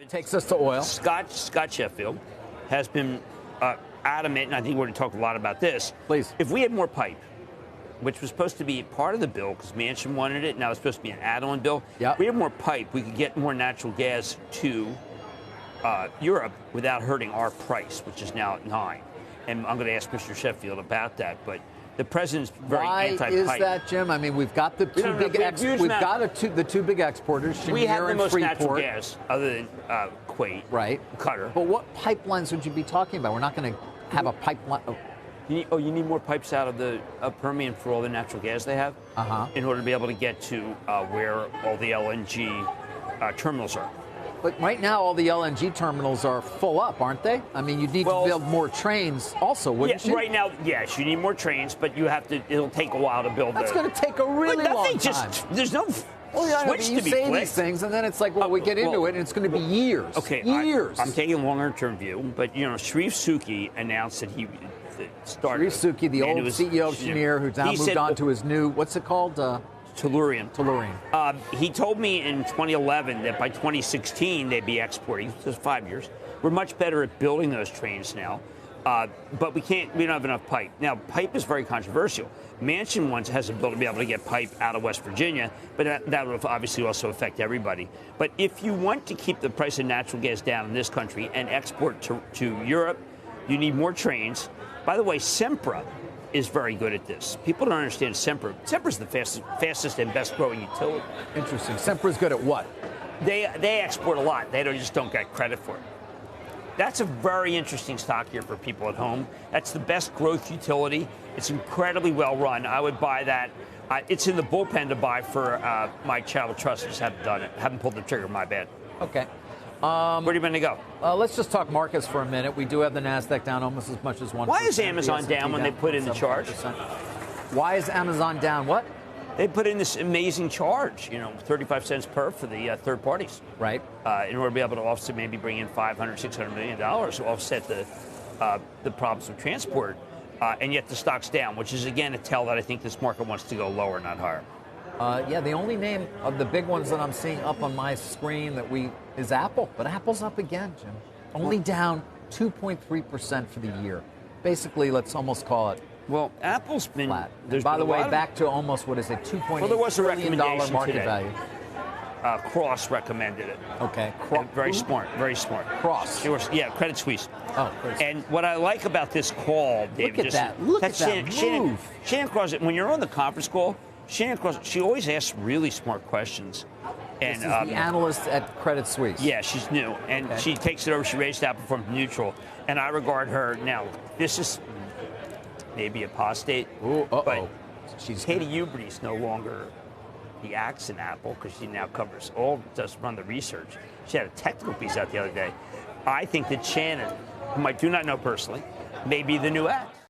It takes us to oil. Scott Sheffield has been adamant, and I think we're going to talk a lot about this. Please. If we had more pipe, which was supposed to be part of the bill because Manchin wanted it, now it's supposed to be an add-on bill. Yep. If we had more pipe, we could get more natural gas to Europe without hurting our price, which is now at 9. And I'm going to ask Mr. Sheffield about that, but the president's very anti-pipe. Why is that, Jim? I mean, we've got the two big the two big exporters, Cheniere we have the most Freeport. natural gas other than Kuwait, right? Qatar. But what pipelines would you be talking about? We're not going to have a pipeline. You need more pipes out of the Permian for all the natural gas they have in order to be able to get to where all the LNG terminals are. But right now, all the LNG terminals are full up, aren't they? I mean, you need to build more trains also, wouldn't you? Right now, yes, you need more trains, but you have to. It'll take a while to build. That's going to take a really long time. There's no switch to be You say flipped. these things, and then it's like, we get into it, and it's going to be years. Okay, years. I'm taking a longer-term view, but Sharif Suki announced that he started. Sharif Suki, the old CEO of Cheniere, who's now moved on to his new, what's it called? Tellurian. Tellurian. He told me in 2011 that by 2016 they'd be exporting. Just 5 years. We're much better at building those trains now, but we don't have enough pipe. Now, pipe is very controversial. Manchin has a bill to be able to get pipe out of West Virginia, but that would obviously also affect everybody. But if you want to keep the price of natural gas down in this country and export to Europe, you need more trains. By the way, Sempra is very good at this. People don't understand Sempra. Sempra's the fastest and best growing utility. Interesting. Sempra's good at what? They export a lot. They just don't get credit for it. That's a very interesting stock here for people at home. That's the best growth utility. It's incredibly well run. I would buy that. It's in the bullpen to buy for my charitable trust. Just haven't done it. Haven't pulled the trigger. My bad. Okay. Where do you want to go? Let's just talk markets for a minute. We do have the NASDAQ down almost as much as 1%. Why is Amazon down when they put in the charge? Why is Amazon down? What? They put in this amazing charge, 35 cents per for the third parties. Right. In order to be able to offset, maybe bring in $500, $600 million to offset the problems with transport. And yet the stock's down, which is, again, a tell that I think this market wants to go lower, not higher. The only name of the big ones that I'm seeing up on my screen is Apple. But Apple's up again, Jim. Only down 2.3% for the year. Basically, let's almost call it Well, Apple's been flat. By the way, back to almost, what is it, $2.8 trillion market today. value. Cross recommended it. Okay. Very smart. Cross. Credit Suisse. Oh, and what I like about this call, David, Look at that move. Shannon Cross, when you're on the conference call, Shannon Cross, she always asks really smart questions. And this is the analyst at Credit Suisse. Yeah, she's new. And she takes it over. She raised outperformed neutral. And I regard her now. This is maybe apostate. But Katie Huberty's no longer the axe in Apple because she now does run the research. She had a technical piece out the other day. I think that Shannon, whom I do not know personally, may be the new axe.